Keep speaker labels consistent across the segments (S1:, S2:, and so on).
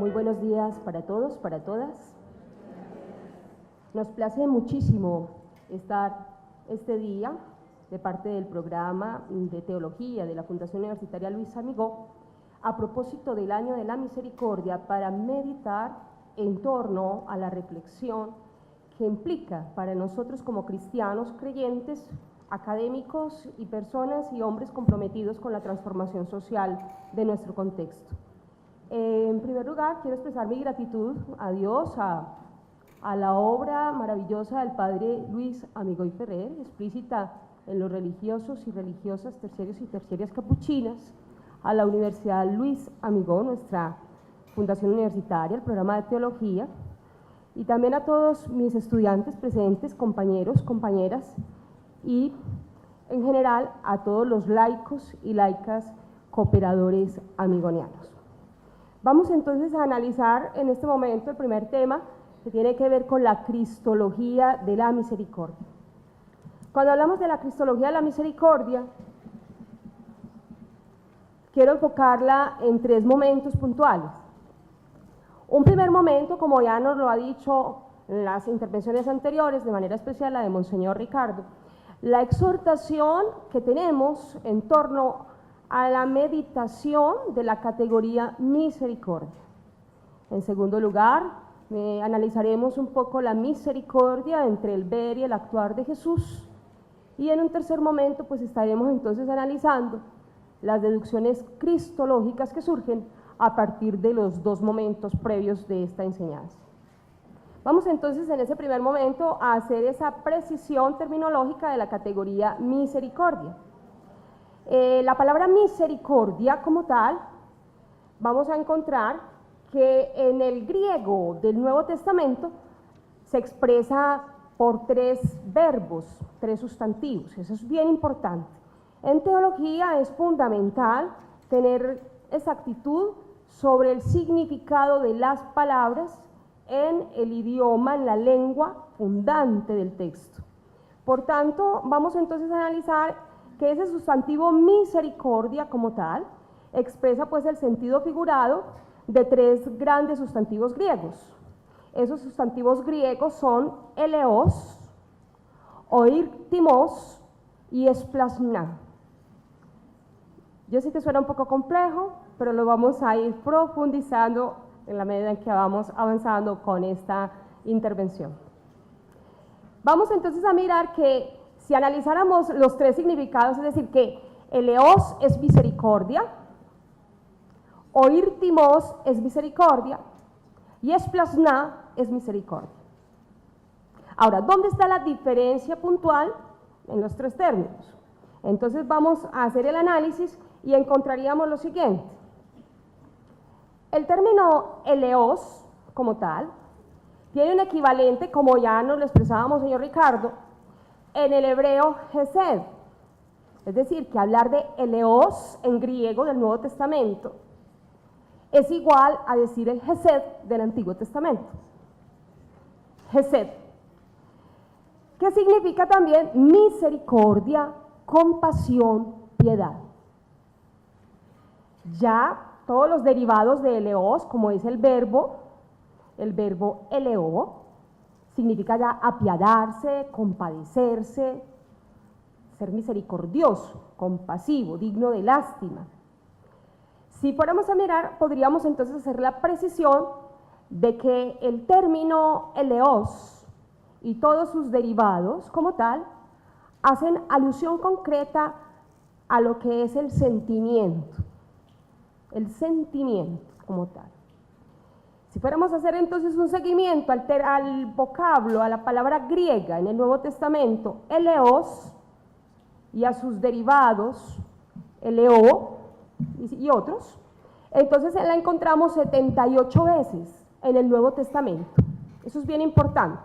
S1: Muy buenos días para todos, para todas. Nos place muchísimo estar este día de parte del programa de teología de la Fundación Universitaria Luis Amigó a propósito del Año de la Misericordia para meditar en torno a la reflexión que implica para nosotros como cristianos creyentes, académicos y personas y hombres comprometidos con la transformación social de nuestro contexto. En primer lugar, quiero expresar mi gratitud a Dios, a la obra maravillosa del Padre Luis Amigó y Ferrer, explícita en los religiosos y religiosas terciarios y terciarias capuchinas, a la Universidad Luis Amigó, nuestra fundación universitaria, el programa de teología, y también a todos mis estudiantes presentes, compañeros, compañeras, y en general a todos los laicos y laicas cooperadores amigonianos. Vamos entonces a analizar en este momento el primer tema que tiene que ver con la cristología de la misericordia. Cuando hablamos de la cristología de la misericordia, quiero enfocarla en tres momentos puntuales. Un primer momento, como ya nos lo ha dicho en las intervenciones anteriores, de manera especial la de Monseñor Ricardo, la exhortación que tenemos en torno a la meditación de la categoría misericordia. En segundo lugar, analizaremos un poco la misericordia entre el ver y el actuar de Jesús, y en un tercer momento pues estaremos entonces analizando las deducciones cristológicas que surgen a partir de los dos momentos previos de esta enseñanza. Vamos entonces en ese primer momento a hacer esa precisión terminológica de la categoría misericordia. La palabra misericordia como tal, vamos a encontrar que en el griego del Nuevo Testamento se expresa por tres verbos, tres sustantivos. Eso es bien importante. En teología es fundamental tener exactitud sobre el significado de las palabras en el idioma, en la lengua fundante del texto. Por tanto, vamos entonces a analizar que ese sustantivo misericordia como tal expresa pues el sentido figurado de tres grandes sustantivos griegos. Esos sustantivos griegos son eleos, oirtimos y esplasmna. Yo sé que suena un poco complejo, pero lo vamos a ir profundizando en la medida en que vamos avanzando con esta intervención. Vamos entonces a mirar que si analizáramos los tres significados, es decir, que eleos es misericordia, oirtimos es misericordia y esplasmna es misericordia. Ahora, ¿dónde está la diferencia puntual en los tres términos? Entonces vamos a hacer el análisis y encontraríamos lo siguiente. El término eleos, como tal, tiene un equivalente, como ya nos lo expresábamos, señor Ricardo, en el hebreo hesed, es decir, que hablar de eleos en griego del Nuevo Testamento es igual a decir el hesed del Antiguo Testamento. Hesed, que significa también misericordia, compasión, piedad. Ya todos los derivados de eleos, como es el verbo eleo, significa ya apiadarse, compadecerse, ser misericordioso, compasivo, digno de lástima. Si fuéramos a mirar, podríamos entonces hacer la precisión de que el término eleos y todos sus derivados como tal hacen alusión concreta a lo que es el sentimiento como tal. Si fuéramos a hacer entonces un seguimiento al vocablo, a la palabra griega en el Nuevo Testamento, eleos, y a sus derivados, eleo y otros, entonces la encontramos 78 veces en el Nuevo Testamento. Eso es bien importante.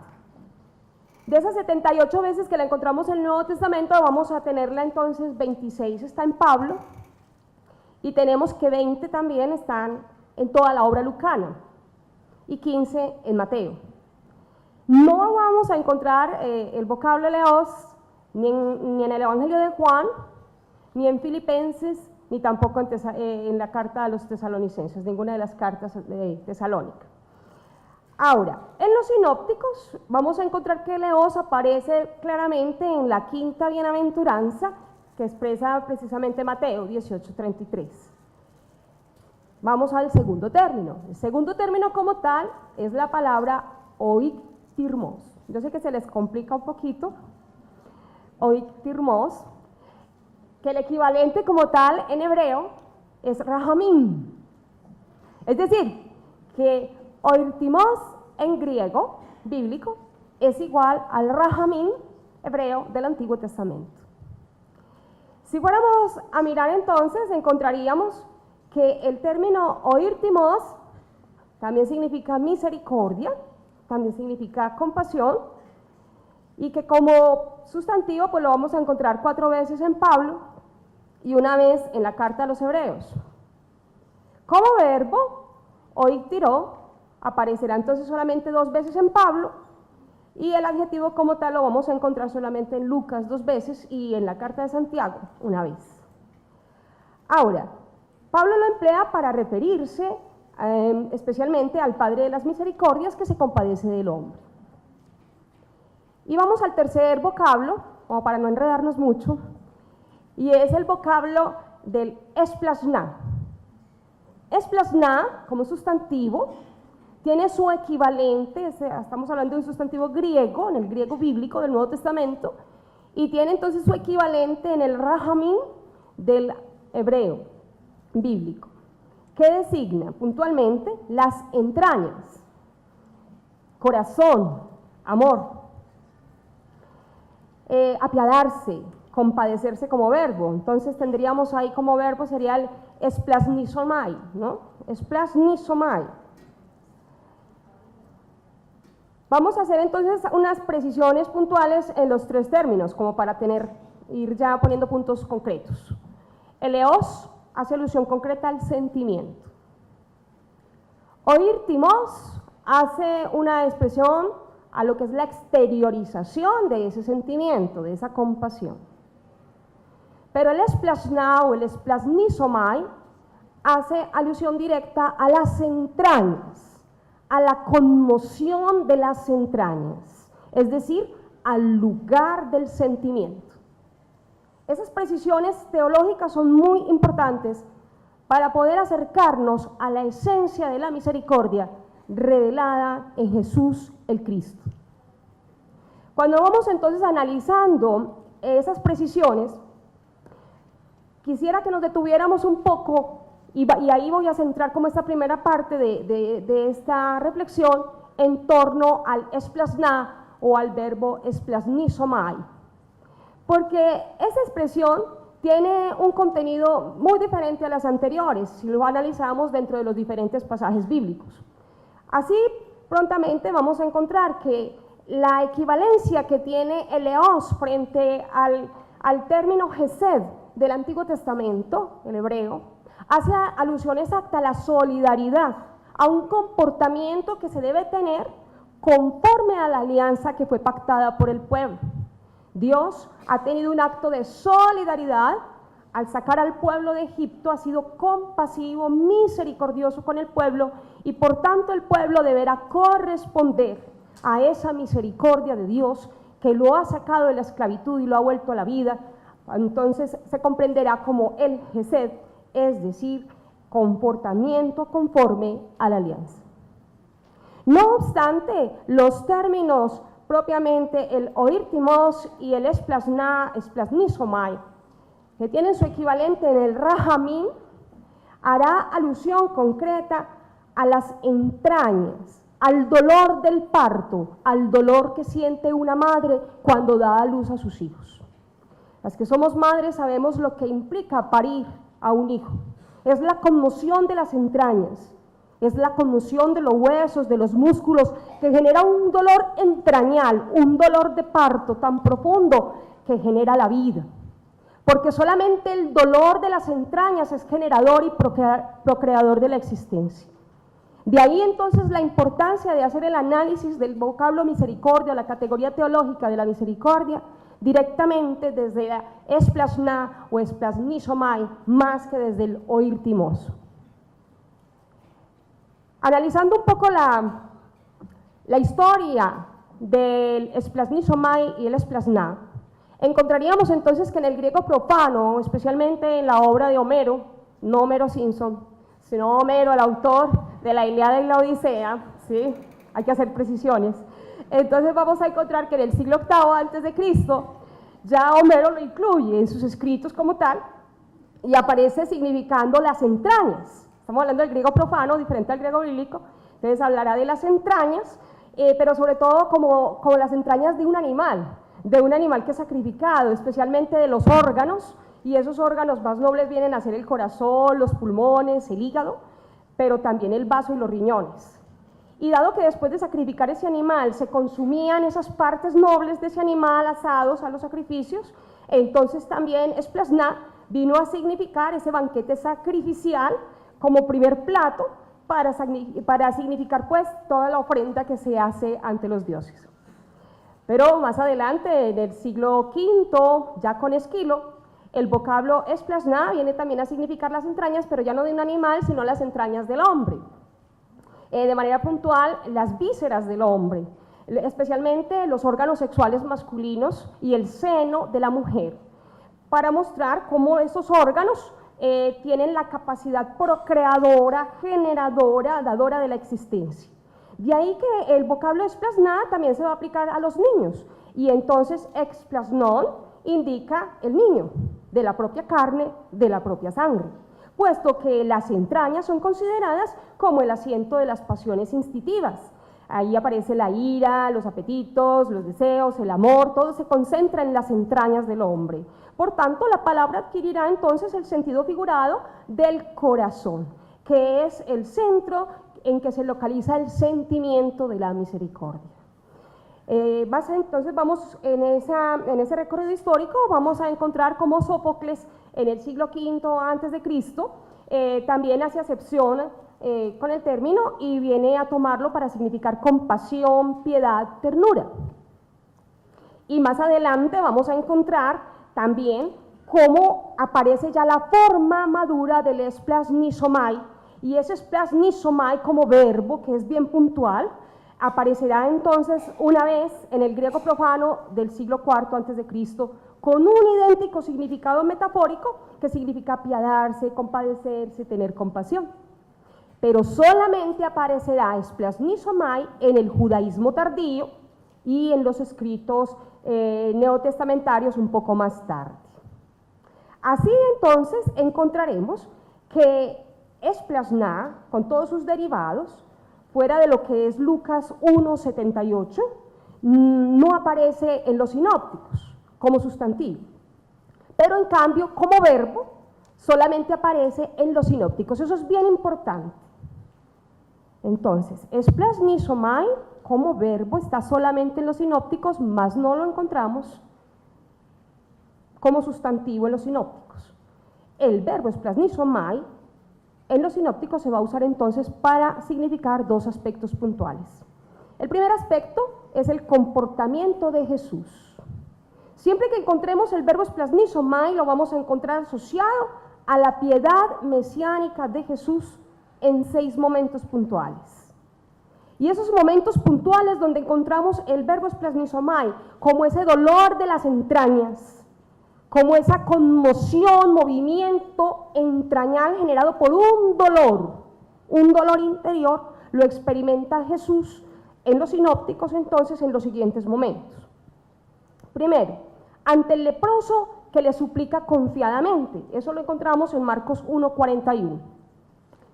S1: De esas 78 veces que la encontramos en el Nuevo Testamento, vamos a tenerla entonces 26 está en Pablo, y tenemos que 20 también están en toda la obra lucana, y 15 en Mateo. No vamos a encontrar el vocablo eleos ni en el Evangelio de Juan, ni en Filipenses, ni tampoco en la carta a los tesalonicenses, ninguna de las cartas de Tesalónica. Ahora, en los sinópticos vamos a encontrar que Leos aparece claramente en la quinta bienaventuranza que expresa precisamente Mateo 18:33. Vamos al segundo término. El segundo término como tal es la palabra oiktirmos. Yo sé que se les complica un poquito, oiktirmos, que el equivalente como tal en hebreo es rahamim. Es decir, que oiktirmos en griego bíblico es igual al rahamim hebreo del Antiguo Testamento. Si fuéramos a mirar entonces, encontraríamos que el término oirtimos también significa misericordia, también significa compasión, y que como sustantivo pues lo vamos a encontrar 4 veces en Pablo y 1 vez en la carta a los Hebreos. Como verbo, oiktiró aparecerá entonces solamente 2 veces en Pablo, y el adjetivo como tal lo vamos a encontrar solamente en Lucas 2 veces y en la carta de Santiago 1 vez. Ahora, Pablo lo emplea para referirse especialmente al Padre de las Misericordias que se compadece del hombre. Y vamos al tercer vocablo, como para no enredarnos mucho, y es el vocablo del esplasná. Esplasná, como sustantivo, tiene su equivalente, estamos hablando de un sustantivo griego, en el griego bíblico del Nuevo Testamento, y tiene entonces su equivalente en el rahamim del hebreo bíblico, que designa puntualmente las entrañas, corazón, amor, apiadarse, compadecerse como verbo. Entonces tendríamos ahí como verbo sería el esplasnizomai, ¿no? Esplasnizomai. Vamos a hacer entonces unas precisiones puntuales en los 3 términos, como para ir ya poniendo puntos concretos. El eos hace alusión concreta al sentimiento. Oirtimos hace una expresión a lo que es la exteriorización de ese sentimiento, de esa compasión. Pero el esplasná o el esplasnizomai hace alusión directa a las entrañas, a la conmoción de las entrañas, es decir, al lugar del sentimiento. Esas precisiones teológicas son muy importantes para poder acercarnos a la esencia de la misericordia revelada en Jesús el Cristo. Cuando vamos entonces analizando esas precisiones, quisiera que nos detuviéramos un poco, y ahí voy a centrar como esta primera parte de esta reflexión en torno al esplasná o al verbo esplasnizomai, porque esa expresión tiene un contenido muy diferente a las anteriores, si lo analizamos dentro de los diferentes pasajes bíblicos. Así, prontamente vamos a encontrar que la equivalencia que tiene el eos frente al término gesed del Antiguo Testamento, el hebreo, hace alusión exacta a la solidaridad, a un comportamiento que se debe tener conforme a la alianza que fue pactada por el pueblo. Dios ha tenido un acto de solidaridad al sacar al pueblo de Egipto, ha sido compasivo, misericordioso con el pueblo, y por tanto el pueblo deberá corresponder a esa misericordia de Dios que lo ha sacado de la esclavitud y lo ha vuelto a la vida. Entonces se comprenderá como el gesed, es decir, comportamiento conforme a la alianza. No obstante, los términos propiamente el oirtimos y el esplasnizomai, que tienen su equivalente en el rahamim, hará alusión concreta a las entrañas, al dolor del parto, al dolor que siente una madre cuando da a luz a sus hijos. Las que somos madres sabemos lo que implica parir a un hijo. Es la conmoción de las entrañas, es la conmoción de los huesos, de los músculos, que genera un dolor entrañal, un dolor de parto tan profundo que genera la vida. Porque solamente el dolor de las entrañas es generador y procreador de la existencia. De ahí entonces la importancia de hacer el análisis del vocablo misericordia, la categoría teológica de la misericordia, directamente desde la esplasna o esplasnizomai, más que desde el oír timoso. Analizando un poco la historia del esplasnizomai y el esplasna, encontraríamos entonces que en el griego profano, especialmente en la obra de Homero, no Homero Simpson, sino Homero, el autor de la Ilíada y la Odisea, ¿sí? Hay que hacer precisiones. Entonces vamos a encontrar que en el siglo VIII antes de Cristo ya Homero lo incluye en sus escritos como tal y aparece significando las entrañas. Estamos hablando del griego profano, diferente al griego bíblico, entonces hablará de las entrañas, pero sobre todo como las entrañas de un animal que es sacrificado, especialmente de los órganos, y esos órganos más nobles vienen a ser el corazón, los pulmones, el hígado, pero también el vaso y los riñones. Y dado que después de sacrificar ese animal se consumían esas partes nobles de ese animal asados a los sacrificios, entonces también esplasna vino a significar ese banquete sacrificial como primer plato para significar pues toda la ofrenda que se hace ante los dioses. Pero más adelante, en el siglo V, ya con Esquilo, el vocablo esplasna viene también a significar las entrañas, pero ya no de un animal, sino las entrañas del hombre. De manera puntual, las vísceras del hombre, especialmente los órganos sexuales masculinos y el seno de la mujer, para mostrar cómo esos órganos tienen la capacidad procreadora, generadora, dadora de la existencia. De ahí que el vocablo esplasna también se va a aplicar a los niños, y entonces explasnon indica el niño, de la propia carne, de la propia sangre, puesto que las entrañas son consideradas como el asiento de las pasiones instintivas. Ahí aparece la ira, los apetitos, los deseos, el amor, todo se concentra en las entrañas del hombre. Por tanto, la palabra adquirirá entonces el sentido figurado del corazón, que es el centro en que se localiza el sentimiento de la misericordia. Entonces vamos en ese recorrido histórico, vamos a encontrar cómo Sófocles en el siglo V antes de Cristo también hace acepción con el término y viene a tomarlo para significar compasión, piedad, ternura. Y más adelante vamos a encontrar también cómo aparece ya la forma madura del esplasnizomai, y ese esplasnizomai como verbo, que es bien puntual, aparecerá entonces una vez en el griego profano del siglo IV antes de Cristo, con un idéntico significado metafórico que significa apiadarse, compadecerse, tener compasión. Pero solamente aparecerá esplasnizomai en el judaísmo tardío y en los escritos neotestamentarios un poco más tarde. Así entonces encontraremos que esplasna, con todos sus derivados, fuera de lo que es Lucas 1:78, no aparece en los sinópticos como sustantivo, pero en cambio como verbo solamente aparece en los sinópticos. Eso es bien importante. Entonces, esplasnizomai como verbo está solamente en los sinópticos, más no lo encontramos como sustantivo en los sinópticos. El verbo esplasnizomai en los sinópticos se va a usar entonces para significar dos aspectos puntuales. El primer aspecto es el comportamiento de Jesús. Siempre que encontremos el verbo esplasnizomai lo vamos a encontrar asociado a la piedad mesiánica de Jesús en 6 momentos puntuales. Y esos momentos puntuales donde encontramos el verbo esplasnizomai como ese dolor de las entrañas, como esa conmoción, movimiento entrañal generado por un dolor interior, lo experimenta Jesús en los sinópticos entonces en los siguientes momentos. Primero, ante el leproso que le suplica confiadamente, eso lo encontramos en Marcos 1:41.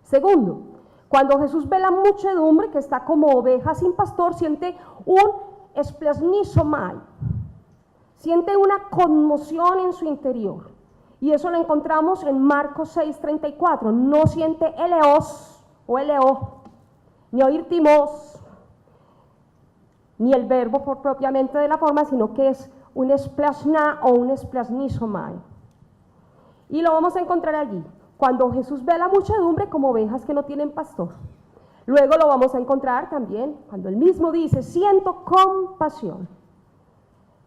S1: Segundo, cuando Jesús ve la muchedumbre que está como oveja sin pastor, siente un esplasnizomai, siente una conmoción en su interior, y eso lo encontramos en Marcos 6:34, no siente eleos o eleo, ni oír timos, ni el verbo propiamente de la forma, sino que es un esplasna o un esplasnizomai. Y lo vamos a encontrar allí, cuando Jesús ve a la muchedumbre como ovejas que no tienen pastor. Luego lo vamos a encontrar también cuando él mismo dice, siento compasión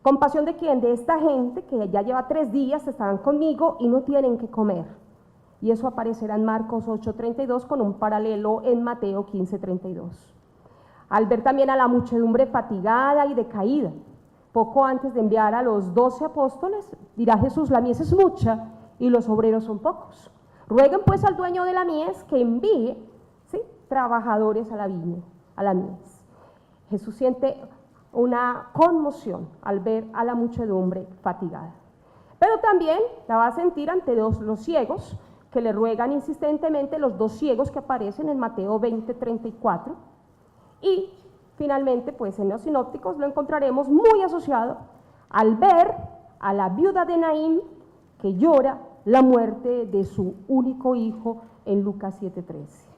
S1: ¿Compasión de quién? De esta gente que ya lleva 3 días, estaban conmigo y no tienen que comer. Y eso aparecerá en Marcos 8:32 con un paralelo en Mateo 15:32. Al ver también a la muchedumbre fatigada y decaída, poco antes de enviar a los 12 apóstoles, dirá Jesús: la mies es mucha y los obreros son pocos. Rueguen pues al dueño de la mies que envíe, ¿sí?, trabajadores a la viña, a la mies. Jesús siente una conmoción al ver a la muchedumbre fatigada. Pero también la va a sentir ante los ciegos, que le ruegan insistentemente, los 2 ciegos que aparecen en Mateo 20:34. Y finalmente, pues en los sinópticos lo encontraremos muy asociado al ver a la viuda de Naín que llora la muerte de su único hijo en Lucas 7:13.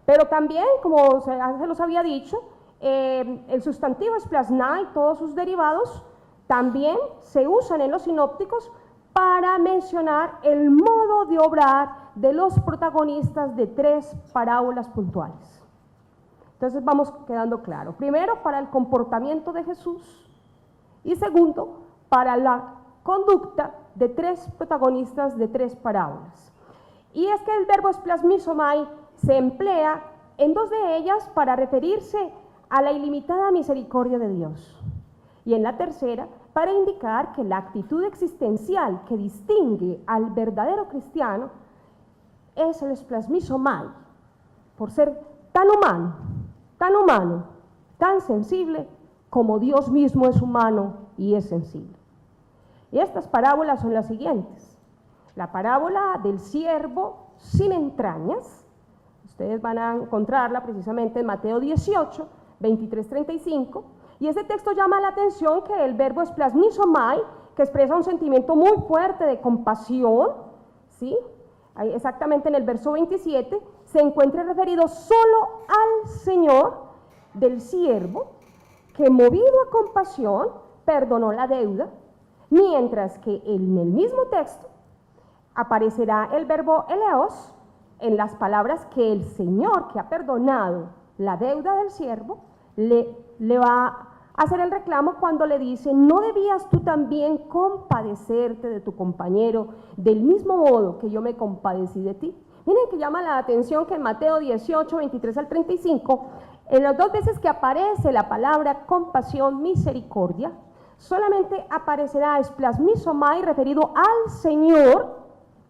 S1: Pero también, como se los había dicho, el sustantivo esplasná y todos sus derivados también se usan en los sinópticos para mencionar el modo de obrar de los protagonistas de 3 parábolas puntuales. Entonces vamos quedando claro. Primero, para el comportamiento de Jesús, y segundo, para la conducta de 3 protagonistas de 3 parábolas. Y es que el verbo esplasmizomai se emplea en 2 de ellas para referirse a la ilimitada misericordia de Dios, y en la tercera para indicar que la actitud existencial que distingue al verdadero cristiano es el esplasmizomai, por ser tan humano, tan sensible como Dios mismo es humano y es sensible. Y estas parábolas son las siguientes: la parábola del siervo sin entrañas, ustedes van a encontrarla precisamente en Mateo 18, 23-35, y ese texto llama la atención que el verbo esplasmizomai, que expresa un sentimiento muy fuerte de compasión, ¿sí?, ahí exactamente en el verso 27, se encuentra referido solo al Señor del siervo, que movido a compasión perdonó la deuda, mientras que en el mismo texto aparecerá el verbo eleos en las palabras que el Señor, que ha perdonado la deuda del siervo, le va a hacer el reclamo cuando le dice: ¿no debías tú también compadecerte de tu compañero del mismo modo que yo me compadecí de ti? Miren que llama la atención que en Mateo 18, 23-35, en las 2 veces que aparece la palabra compasión, misericordia, solamente aparecerá esplasmizomai referido al Señor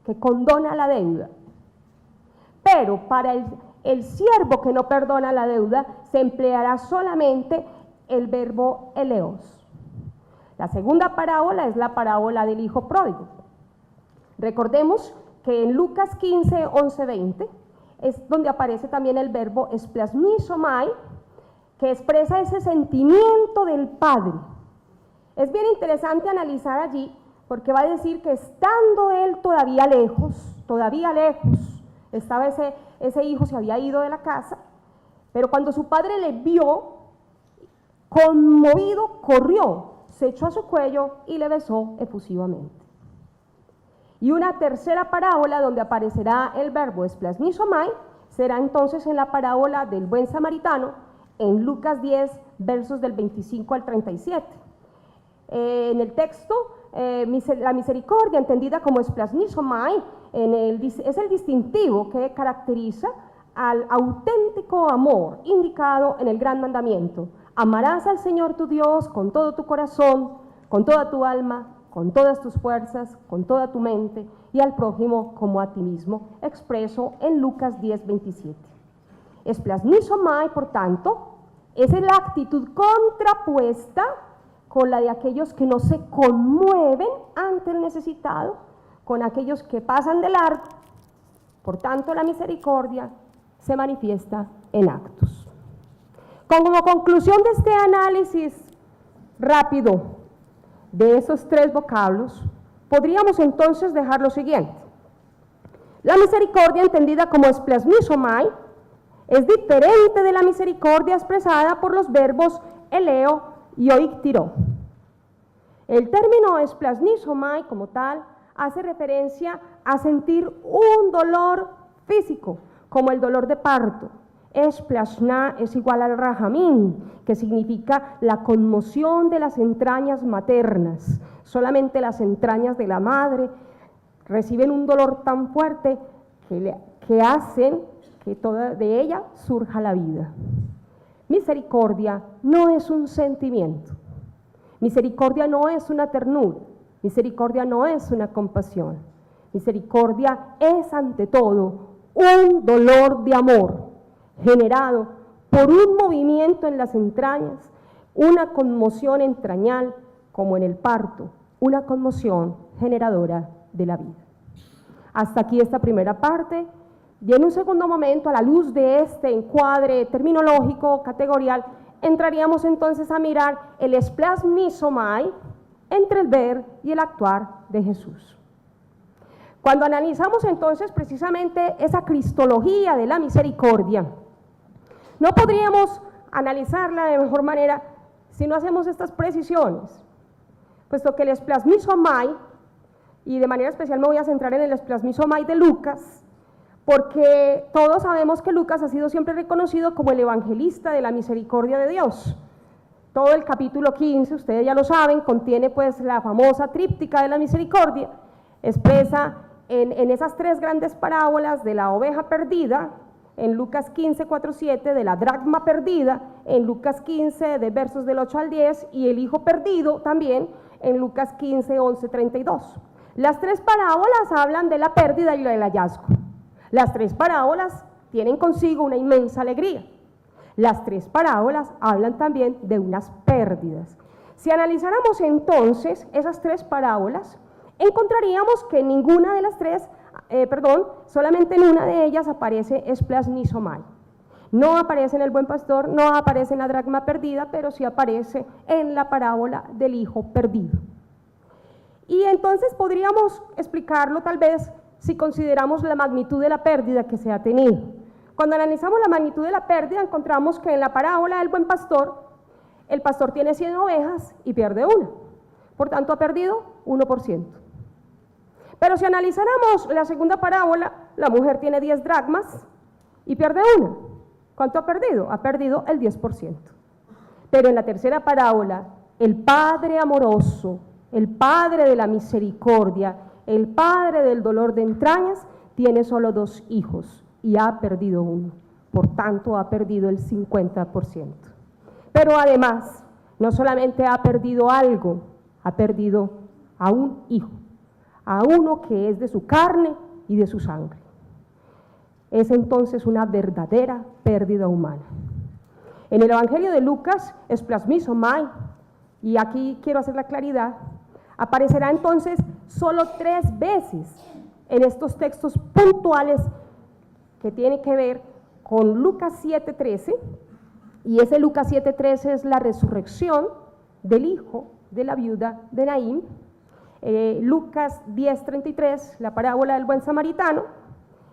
S1: que condona la deuda. Pero para el siervo que no perdona la deuda se empleará solamente el verbo eleos. La segunda parábola es la parábola del hijo pródigo. Recordemos que en Lucas 15, 11, 20 es donde aparece también el verbo esplasmizomai, que expresa ese sentimiento del padre. Es bien interesante analizar allí, porque va a decir que estando él todavía lejos, estaba ese hijo, se había ido de la casa, pero cuando su padre le vio, conmovido, corrió, se echó a su cuello y le besó efusivamente. Y una tercera parábola donde aparecerá el verbo esplasmizomai será entonces en la parábola del buen samaritano, en Lucas 10, versos del 25 al 37. En el texto, la misericordia, entendida como esplasmizomai, es el distintivo que caracteriza al auténtico amor indicado en el gran mandamiento: amarás al Señor tu Dios con todo tu corazón, con toda tu alma, con todas tus fuerzas, con toda tu mente, y al prójimo como a ti mismo, expreso en Lucas 10, 27. Esplasmizomai, por tanto, es la actitud contrapuesta con la de aquellos que no se conmueven ante el necesitado, con aquellos que pasan de largo. Por tanto, la misericordia se manifiesta en actos. Como conclusión de este análisis rápido de esos 3 vocablos, podríamos entonces dejar lo siguiente: la misericordia, entendida como esplasmizomai, es diferente de la misericordia expresada por los verbos eleo y oiktiro. El término esplasmizomai como tal hace referencia a sentir un dolor físico, como el dolor de parto, Esplashná es igual al rahamín, que significa la conmoción de las entrañas maternas. Solamente las entrañas de la madre reciben un dolor tan fuerte que hacen que toda de ella surja la vida. Misericordia no es un sentimiento, misericordia no es una ternura, misericordia no es una compasión, misericordia es ante todo un dolor de amor generado por un movimiento en las entrañas, una conmoción entrañal como en el parto, una conmoción generadora de la vida. Hasta aquí esta primera parte, y en un segundo momento, a la luz de este encuadre terminológico, categorial, entraríamos entonces a mirar el esplasmizomai entre el ver y el actuar de Jesús. Cuando analizamos entonces precisamente esa cristología de la misericordia, no podríamos analizarla de mejor manera si no hacemos estas precisiones, puesto que el esplasmizomai, y de manera especial me voy a centrar en el esplasmizomai de Lucas, porque todos sabemos que Lucas ha sido siempre reconocido como el evangelista de la misericordia de Dios. Todo el capítulo 15, ustedes ya lo saben, contiene pues la famosa tríptica de la misericordia, expresa en esas tres grandes parábolas de la oveja perdida, en Lucas 15, 4, 7, de la dracma perdida, en Lucas 15, de versos del 8 al 10, y el hijo perdido también, en Lucas 15, 11, 32. Las tres parábolas hablan de la pérdida y del hallazgo. Las tres parábolas tienen consigo una inmensa alegría. Las tres parábolas hablan también de unas pérdidas. Si analizáramos entonces esas tres parábolas, encontraríamos que en ninguna de las tres, solamente en una de ellas aparece esplasmizomai. No aparece en el buen pastor, no aparece en la dracma perdida, pero sí aparece en la parábola del hijo perdido. Y entonces podríamos explicarlo tal vez si consideramos la magnitud de la pérdida que se ha tenido. Cuando analizamos la magnitud de la pérdida, encontramos que en la parábola del buen pastor, el pastor tiene 100 ovejas y pierde una, por tanto ha perdido 1%. Pero si analizáramos la segunda parábola, la mujer tiene 10 dracmas y pierde una. ¿Cuánto ha perdido? Ha perdido el 10%. Pero en la tercera parábola, el Padre amoroso, el Padre de la misericordia, el Padre del dolor de entrañas, tiene solo 2 hijos y ha perdido uno, por tanto ha perdido el 50%. Pero además, no solamente ha perdido algo, ha perdido a un hijo, a uno que es de su carne y de su sangre. Es entonces una verdadera pérdida humana. En el Evangelio de Lucas, esplasmizomai, y aquí quiero hacer la claridad, aparecerá entonces solo 3 veces en estos textos puntuales que tienen que ver con Lucas 7:13, y ese Lucas 7:13 es la resurrección del hijo de la viuda de Naín, Lucas 10:33, la parábola del buen samaritano,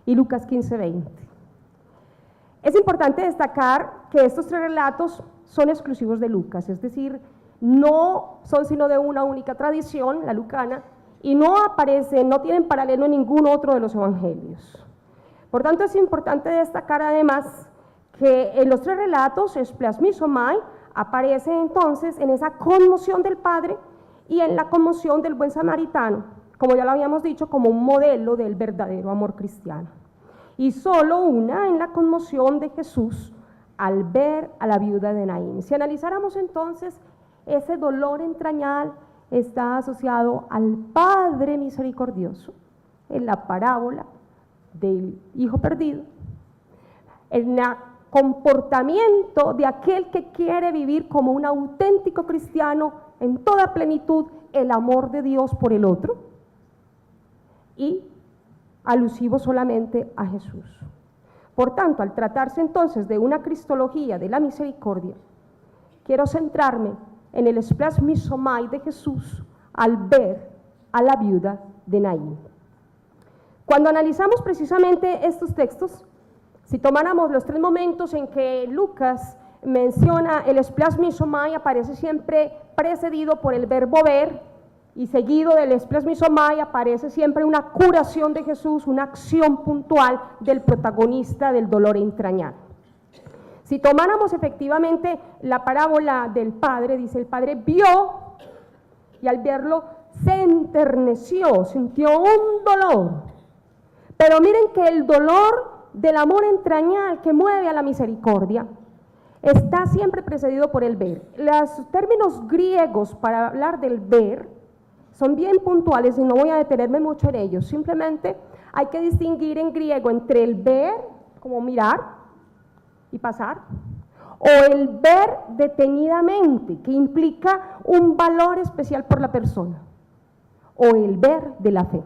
S1: y Lucas 15:20. Es importante destacar que estos 3 relatos son exclusivos de Lucas, es decir, no son sino de una única tradición, la lucana, y no aparecen, no tienen paralelo en ningún otro de los evangelios. Por tanto, es importante destacar además que en los 3 relatos, esplasmizomai aparece entonces en esa conmoción del Padre y en la conmoción del buen samaritano, como ya lo habíamos dicho, como un modelo del verdadero amor cristiano. Y solo una en la conmoción de Jesús al ver a la viuda de Naín. Si analizáramos entonces ese dolor entrañal, está asociado al Padre misericordioso en la parábola del hijo perdido, en el comportamiento de aquel que quiere vivir como un auténtico cristiano en toda plenitud el amor de Dios por el otro, y alusivo solamente a Jesús. Por tanto, al tratarse entonces de una cristología de la misericordia, quiero centrarme en el esplasmizomai de Jesús al ver a la viuda de Naín. Cuando analizamos precisamente estos textos, si tomáramos los 3 momentos en que Lucas menciona el esplasmizomai, aparece siempre precedido por el verbo ver, y seguido del esplasmizomai aparece siempre una curación de Jesús, una acción puntual del protagonista del dolor entrañal. Si tomáramos efectivamente la parábola del padre, dice, el padre vio y al verlo se enterneció, sintió un dolor. Pero miren que el dolor del amor entrañal que mueve a la misericordia está siempre precedido por el ver. Los términos griegos para hablar del ver son bien puntuales y no voy a detenerme mucho en ellos. Simplemente hay que distinguir en griego entre el ver, como mirar y pasar, o el ver detenidamente, que implica un valor especial por la persona, o el ver de la fe.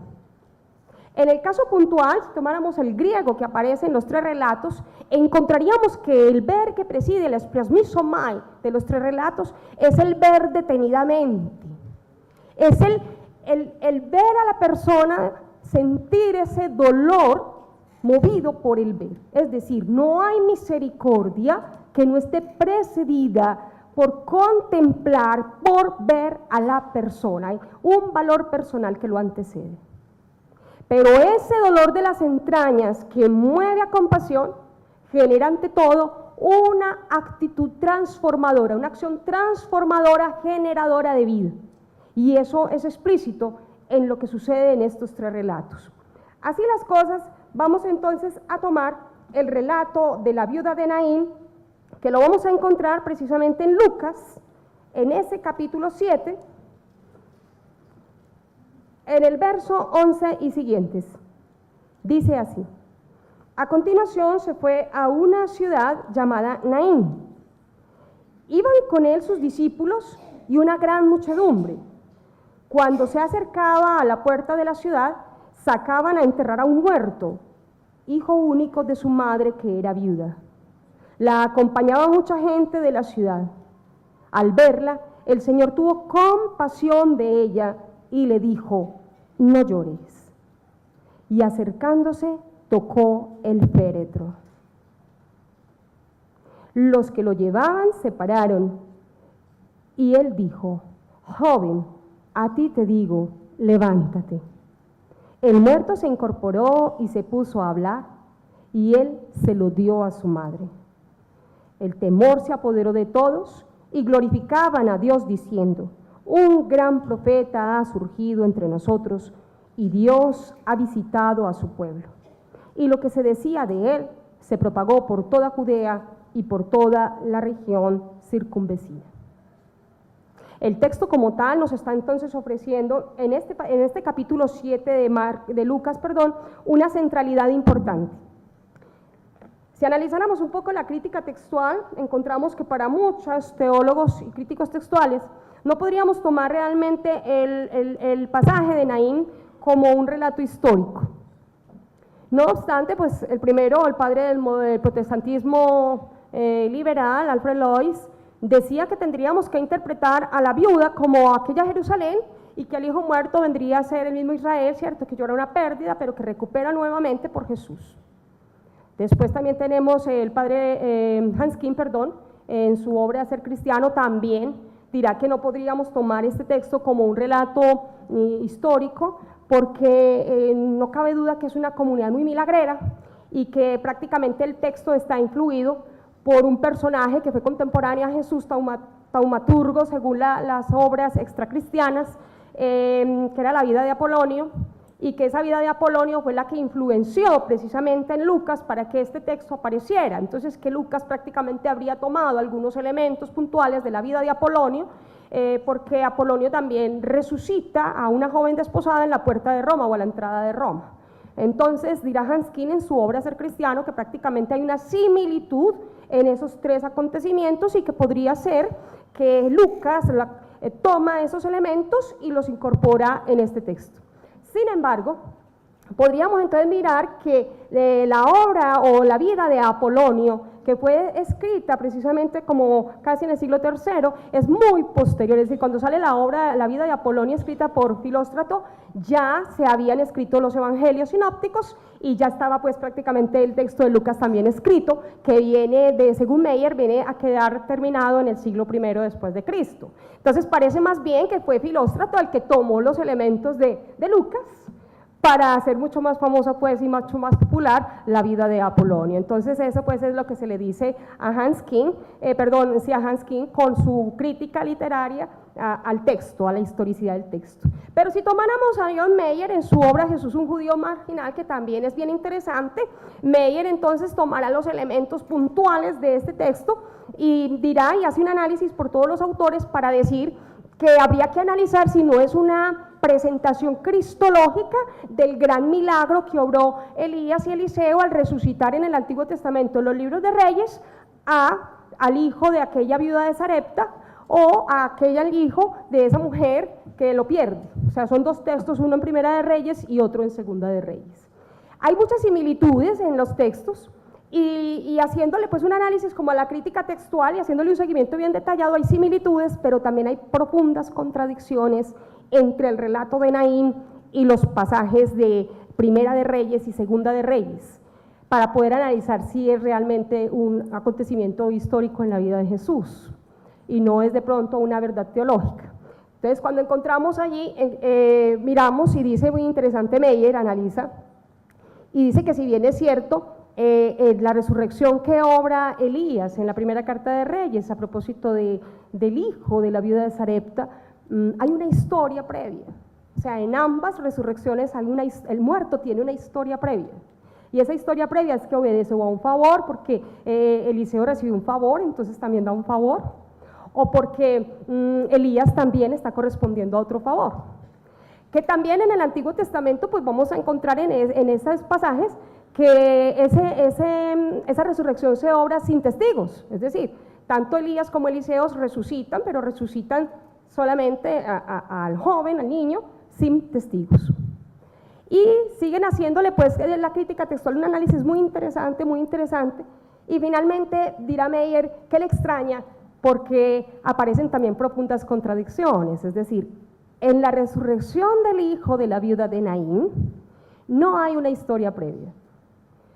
S1: En el caso puntual, si tomáramos el griego que aparece en los tres relatos, encontraríamos que el ver que preside el espriasmizomai de los tres relatos es el ver detenidamente, es el ver a la persona sentir ese dolor movido por el ver. Es decir, no hay misericordia que no esté precedida por contemplar, por ver a la persona. Hay un valor personal que lo antecede. Pero ese dolor de las entrañas que mueve a compasión genera ante todo una actitud transformadora, una acción transformadora, generadora de vida. Y eso es explícito en lo que sucede en estos tres relatos. Así las cosas, vamos entonces a tomar el relato de la viuda de Naín, que lo vamos a encontrar precisamente en Lucas, en ese capítulo 7, en el verso 11 y siguientes. Dice así: a continuación se fue a una ciudad llamada Naín. Iban con él sus discípulos y una gran muchedumbre. Cuando se acercaba a la puerta de la ciudad, sacaban a enterrar a un muerto, hijo único de su madre que era viuda. La acompañaba mucha gente de la ciudad. Al verla, el Señor tuvo compasión de ella y le dijo: no llores. Y acercándose, tocó el féretro. Los que lo llevaban se pararon, y él dijo: joven, a ti te digo, levántate. El muerto se incorporó y se puso a hablar, y él se lo dio a su madre. El temor se apoderó de todos y glorificaban a Dios diciendo: un gran profeta ha surgido entre nosotros y Dios ha visitado a su pueblo. Y lo que se decía de él se propagó por toda Judea y por toda la región circunvecina. El texto como tal nos está entonces ofreciendo en este capítulo 7 de Lucas, una centralidad importante. Si analizáramos un poco la crítica textual, encontramos que para muchos teólogos y críticos textuales no podríamos tomar realmente el pasaje de Naín como un relato histórico. No obstante, pues el padre del protestantismo liberal, Alfred Lois, decía que tendríamos que interpretar a la viuda como aquella Jerusalén y que el hijo muerto vendría a ser el mismo Israel, ¿cierto? Que llora una pérdida, pero que recupera nuevamente por Jesús. Después también tenemos el padre Hans Kim, en su obra Hacer Cristiano también dirá que no podríamos tomar este texto como un relato histórico porque no cabe duda que es una comunidad muy milagrera y que prácticamente el texto está influido por un personaje que fue contemporáneo a Jesús, taumaturgo según las obras extracristianas, que era la vida de Apolonio, y que esa vida de Apolonio fue la que influenció precisamente en Lucas para que este texto apareciera. Entonces que Lucas prácticamente habría tomado algunos elementos puntuales de la vida de Apolonio, porque Apolonio también resucita a una joven desposada en la puerta de Roma o a la entrada de Roma. Entonces dirá Hans Kim en su obra Ser Cristiano que prácticamente hay una similitud en esos tres acontecimientos y que podría ser que Lucas toma esos elementos y los incorpora en este texto. Sin embargo, podríamos entonces mirar que la obra o la vida de Apolonio, que fue escrita precisamente como casi en el siglo III, es muy posterior. Es decir, cuando sale la vida de Apolonio escrita por Filóstrato, ya se habían escrito los evangelios sinópticos y ya estaba pues prácticamente el texto de Lucas también escrito, que viene según Meyer, viene a quedar terminado en el siglo I después de Cristo. Entonces parece más bien que fue Filóstrato el que tomó los elementos de Lucas, para hacer mucho más famosa pues y mucho más popular la vida de Apolonio. Entonces eso pues es lo que se le dice a Hans King, a Hans King con su crítica literaria al texto, a la historicidad del texto. Pero si tomáramos a John Mayer en su obra Jesús un judío marginal, que también es bien interesante, Mayer entonces tomará los elementos puntuales de este texto y dirá y hace un análisis por todos los autores para decir que habría que analizar si no es una presentación cristológica del gran milagro que obró Elías y Eliseo al resucitar en el Antiguo Testamento en los libros de Reyes al hijo de aquella viuda de Sarepta o a aquel hijo de esa mujer que lo pierde. O sea, son dos textos, uno en Primera de Reyes y otro en Segunda de Reyes. Hay muchas similitudes en los textos y haciéndole pues un análisis como a la crítica textual y haciéndole un seguimiento bien detallado, hay similitudes, pero también hay profundas contradicciones entre el relato de Naín y los pasajes de Primera de Reyes y Segunda de Reyes, para poder analizar si es realmente un acontecimiento histórico en la vida de Jesús y no es de pronto una verdad teológica. Entonces, cuando encontramos allí, miramos y dice muy interesante Mayer, analiza, y dice que si bien es cierto, la resurrección que obra Elías en la primera carta de Reyes a propósito del hijo de la viuda de Sarepta, hay una historia previa. O sea, en ambas resurrecciones el muerto tiene una historia previa. Y esa historia previa es que obedece a un favor, porque Eliseo recibió un favor, entonces también da un favor, o porque Elías también está correspondiendo a otro favor. Que también en el Antiguo Testamento pues vamos a encontrar en esos pasajes que esa resurrección se obra sin testigos, es decir, tanto Elías como Eliseo resucitan, pero resucitan solamente al joven, al niño, sin testigos. Y siguen haciéndole pues la crítica textual un análisis muy interesante, y finalmente dirá Mayer que le extraña porque aparecen también profundas contradicciones, es decir, en la resurrección del hijo de la viuda de Naín no hay una historia previa.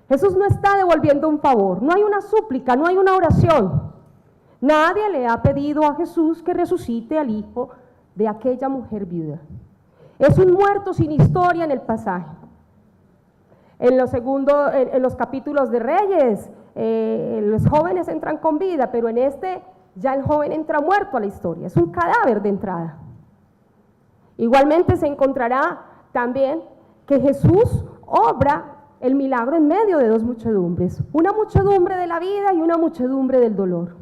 S1: Jesús no está devolviendo un favor, no hay una súplica, no hay una oración. Nadie le ha pedido a Jesús que resucite al hijo de aquella mujer viuda. Es un muerto sin historia en el pasaje. En los capítulos de Reyes, los jóvenes entran con vida, pero en este ya el joven entra muerto a la historia, es un cadáver de entrada. Igualmente se encontrará también que Jesús obra el milagro en medio de dos muchedumbres, una muchedumbre de la vida y una muchedumbre del dolor.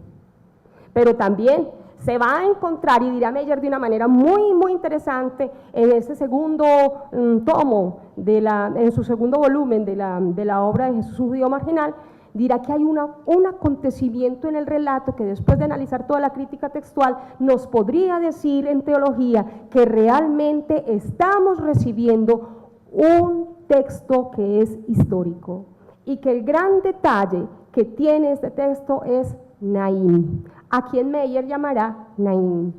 S1: Pero también se va a encontrar, y dirá Mayer de una manera muy, muy interesante, en ese segundo tomo, en su segundo volumen de la obra de Jesús un judío marginal, dirá que hay un acontecimiento en el relato que después de analizar toda la crítica textual nos podría decir en teología que realmente estamos recibiendo un texto que es histórico y que el gran detalle que tiene este texto es Naín, a quien Mayer llamará Naín,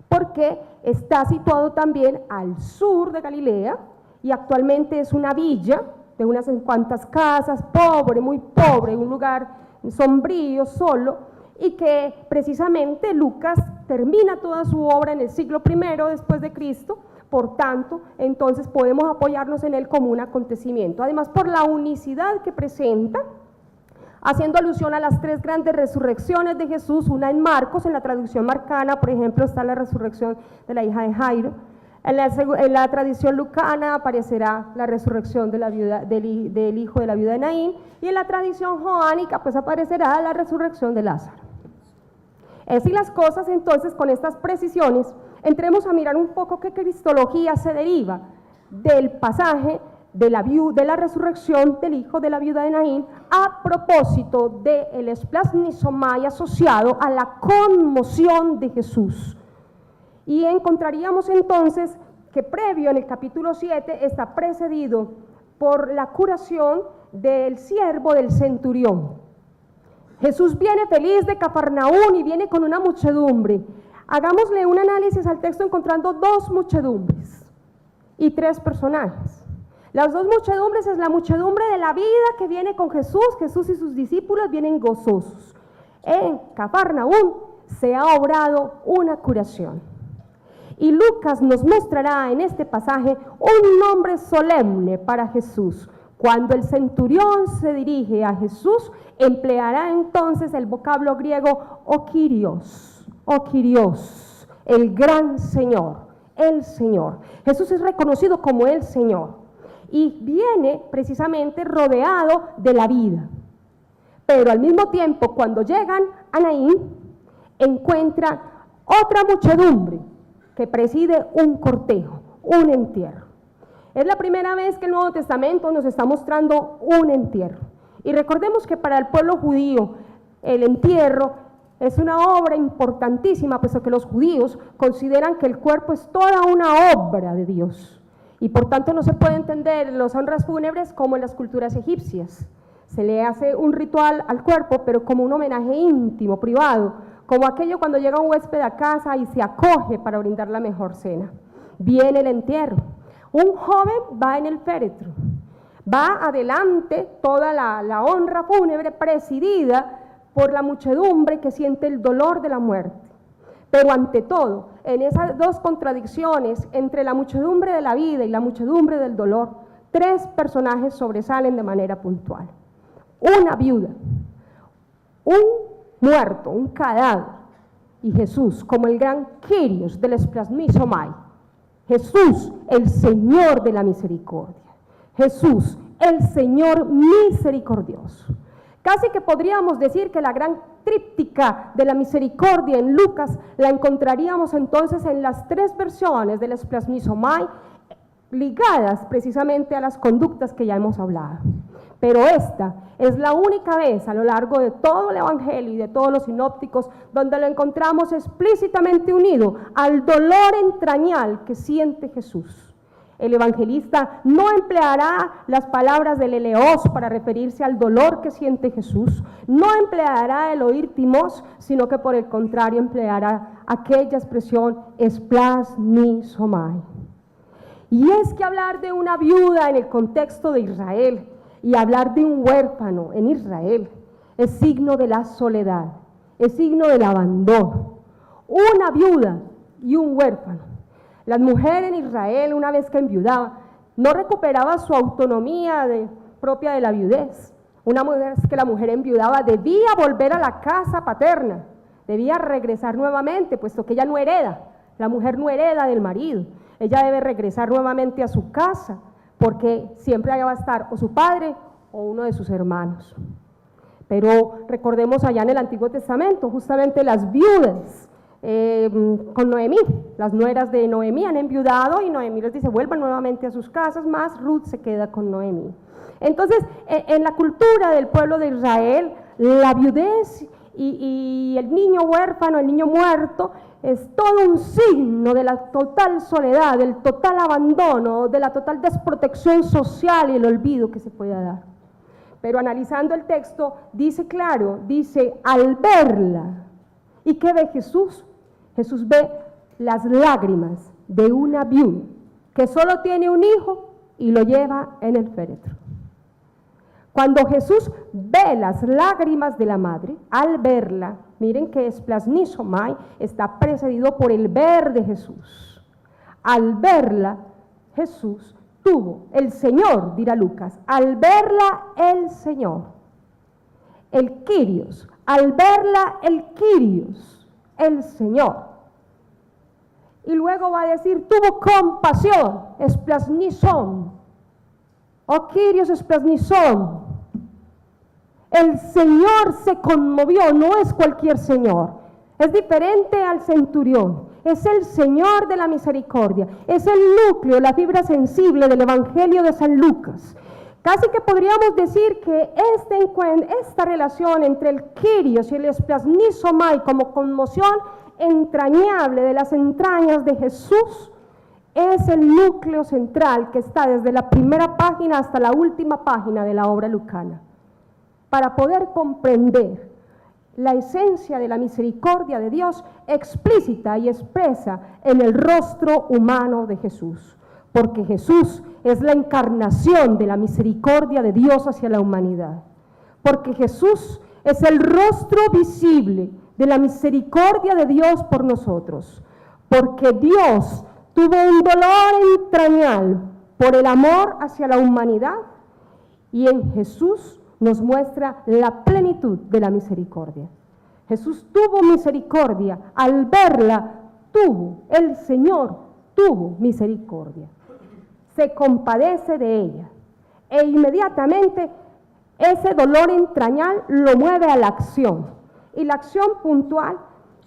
S1: porque está situado también al sur de Galilea y actualmente es una villa de unas cuantas casas, pobre, muy pobre, un lugar sombrío, solo, y que precisamente Lucas termina toda su obra en el siglo I después de Cristo. Por tanto, entonces podemos apoyarnos en él como un acontecimiento. Además, por la unicidad que presenta, haciendo alusión a las tres grandes resurrecciones de Jesús, una en Marcos, en la traducción marcana, por ejemplo, está la resurrección de la hija de Jairo. En la tradición lucana aparecerá la resurrección de la viuda, del hijo de la viuda de Naín, y en la tradición joánica pues aparecerá la resurrección de Lázaro. Así las cosas, entonces, con estas precisiones, entremos a mirar un poco qué cristología se deriva del pasaje de la resurrección del hijo de la viuda de Naín a propósito del esplasmizomai asociado a la conmoción de Jesús. Y encontraríamos entonces que previo en el capítulo 7 está precedido por la curación del siervo del centurión. Jesús viene feliz de Cafarnaún y viene con una muchedumbre. Hagámosle un análisis al texto encontrando dos muchedumbres y tres personajes. Las dos muchedumbres es la muchedumbre de la vida que viene con Jesús. Jesús y sus discípulos vienen gozosos. En Cafarnaún se ha obrado una curación. Y Lucas nos mostrará en este pasaje un nombre solemne para Jesús. Cuando el centurión se dirige a Jesús, empleará entonces el vocablo griego o Kyrios, el gran Señor, el Señor. Jesús es reconocido como el Señor y viene precisamente rodeado de la vida. Pero al mismo tiempo, cuando llegan a Naín, encuentran otra muchedumbre que preside un cortejo, un entierro. Es la primera vez que el Nuevo Testamento nos está mostrando un entierro. Y recordemos que para el pueblo judío el entierro es una obra importantísima, puesto que los judíos consideran que el cuerpo es toda una obra de Dios. Y por tanto no se puede entender las honras fúnebres como en las culturas egipcias. Se le hace un ritual al cuerpo, pero como un homenaje íntimo, privado, como aquello cuando llega un huésped a casa y se acoge para brindar la mejor cena. Viene el entierro. Un joven va en el féretro. Va adelante toda la honra fúnebre presidida por la muchedumbre que siente el dolor de la muerte. Pero ante todo, en esas dos contradicciones entre la muchedumbre de la vida y la muchedumbre del dolor, tres personajes sobresalen de manera puntual. Una viuda, un muerto, un cadáver, y Jesús como el gran Kyrios del esplasmizomai. Jesús, el Señor de la misericordia. Jesús, el Señor misericordioso. Casi que podríamos decir que la gran tríptica de la misericordia en Lucas la encontraríamos entonces en las tres versiones del esplasmizomai, ligadas precisamente a las conductas que ya hemos hablado. Pero esta es la única vez a lo largo de todo el Evangelio y de todos los sinópticos donde lo encontramos explícitamente unido al dolor entrañal que siente Jesús. El evangelista no empleará las palabras del eleos para referirse al dolor que siente Jesús, no empleará el oirtimos, sino que por el contrario empleará aquella expresión esplasmizomai. Y es que hablar de una viuda en el contexto de Israel y hablar de un huérfano en Israel es signo de la soledad, es signo del abandono. Una viuda y un huérfano. La mujer en Israel, una vez que enviudaba, no recuperaba su autonomía propia de la viudez. Una vez que la mujer enviudaba, debía volver a la casa paterna, debía regresar nuevamente, puesto que ella no hereda, la mujer no hereda del marido. Ella debe regresar nuevamente a su casa, porque siempre allá va a estar o su padre o uno de sus hermanos. Pero recordemos allá en el Antiguo Testamento, justamente las viudas, con Noemí, las nueras de Noemí han enviudado y Noemí les dice vuelvan nuevamente a sus casas, más Ruth se queda con Noemí. Entonces, en la cultura del pueblo de Israel, la viudez y el niño huérfano, el niño muerto, es todo un signo de la total soledad, del total abandono, de la total desprotección social y el olvido que se pueda dar. Pero analizando el texto, dice claro, dice, al verla, ¿y qué ve Jesús? Jesús ve las lágrimas de una viuda que solo tiene un hijo y lo lleva en el féretro. Cuando Jesús ve las lágrimas de la madre, al verla, miren que esplasmizomai está precedido por el ver de Jesús. Al verla, Jesús tuvo, el Señor, dirá Lucas, al verla el Señor, el Kyrios, al verla el Kyrios, el Señor. Y luego va a decir, tuvo compasión, esplasmizón, o Kyrios esplasmizón. El Señor se conmovió, no es cualquier Señor, es diferente al centurión, es el Señor de la misericordia, es el núcleo, la fibra sensible del Evangelio de San Lucas. Casi que podríamos decir que esta relación entre el Kyrios y el esplasmizomai como conmoción entrañable de las entrañas de Jesús es el núcleo central que está desde la primera página hasta la última página de la obra lucana. Para poder comprender la esencia de la misericordia de Dios explícita y expresa en el rostro humano de Jesús, porque Jesús es la encarnación de la misericordia de Dios hacia la humanidad, porque Jesús es el rostro visible de la misericordia de Dios por nosotros, porque Dios tuvo un dolor entrañable por el amor hacia la humanidad, y en Jesús nos muestra la plenitud de la misericordia. Jesús tuvo misericordia, al verla el Señor tuvo misericordia. Se compadece de ella, e inmediatamente ese dolor entrañable lo mueve a la acción. Y la acción puntual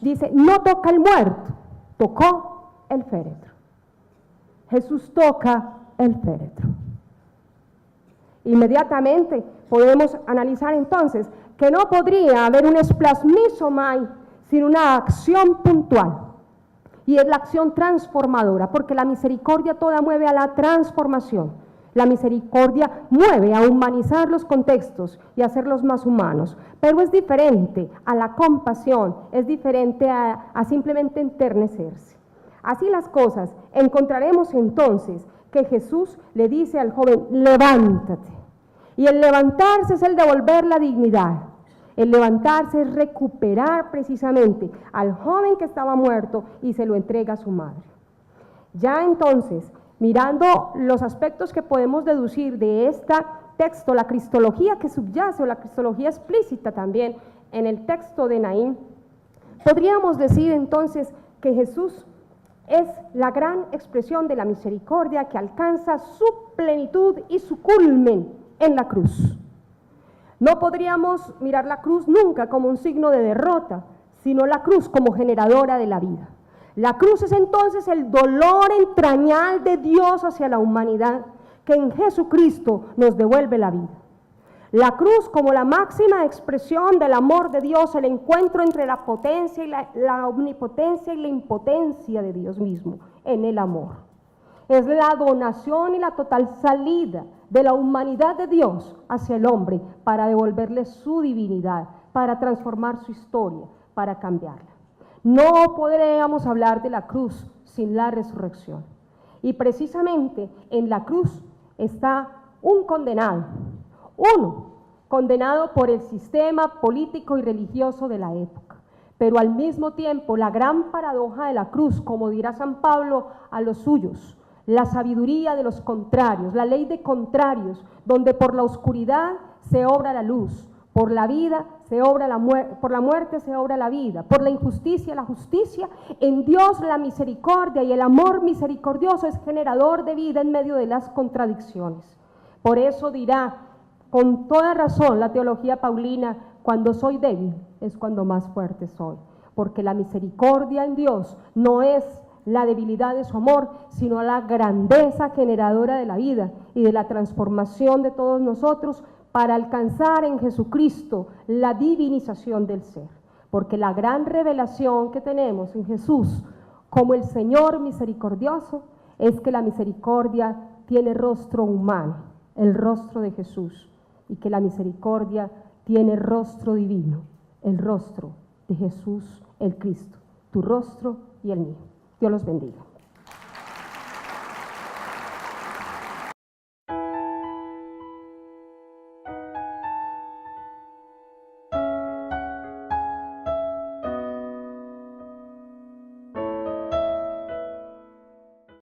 S1: dice, no toca el muerto, tocó el féretro. Jesús toca el féretro. Inmediatamente podemos analizar entonces que no podría haber un esplasmizomai sin una acción puntual. Y es la acción transformadora, porque la misericordia toda mueve a la transformación. La misericordia mueve a humanizar los contextos y a hacerlos más humanos, pero es diferente a la compasión, es diferente a simplemente enternecerse. Así las cosas, encontraremos entonces que Jesús le dice al joven, levántate. Y el levantarse es el devolver la dignidad. El levantarse es recuperar precisamente al joven que estaba muerto y se lo entrega a su madre. Ya entonces, mirando los aspectos que podemos deducir de este texto, la cristología que subyace o la cristología explícita también en el texto de Naín, podríamos decir entonces que Jesús es la gran expresión de la misericordia que alcanza su plenitud y su culmen en la cruz. No podríamos mirar la cruz nunca como un signo de derrota, sino la cruz como generadora de la vida. La cruz es entonces el dolor entrañable de Dios hacia la humanidad, que en Jesucristo nos devuelve la vida. La cruz como la máxima expresión del amor de Dios, el encuentro entre la potencia y la omnipotencia y la impotencia de Dios mismo en el amor. Es la donación y la total salida de la humanidad de Dios hacia el hombre para devolverle su divinidad, para transformar su historia, para cambiarla. No podríamos hablar de la cruz sin la resurrección. Y precisamente en la cruz está un condenado, uno condenado por el sistema político y religioso de la época. Pero al mismo tiempo la gran paradoja de la cruz, como dirá San Pablo a los suyos, la sabiduría de los contrarios, la ley de contrarios, donde por la oscuridad se obra la luz, por la vida se obra por la muerte se obra la vida, por la injusticia la justicia. En Dios la misericordia y el amor misericordioso es generador de vida en medio de las contradicciones. Por eso dirá con toda razón la teología paulina, cuando soy débil es cuando más fuerte soy, porque la misericordia en Dios no es la debilidad de su amor, sino la grandeza generadora de la vida y de la transformación de todos nosotros para alcanzar en Jesucristo la divinización del ser. Porque la gran revelación que tenemos en Jesús como el Señor misericordioso es que la misericordia tiene rostro humano, el rostro de Jesús, y que la misericordia tiene rostro divino, el rostro de Jesús el Cristo, tu rostro y el mío. Dios los bendiga.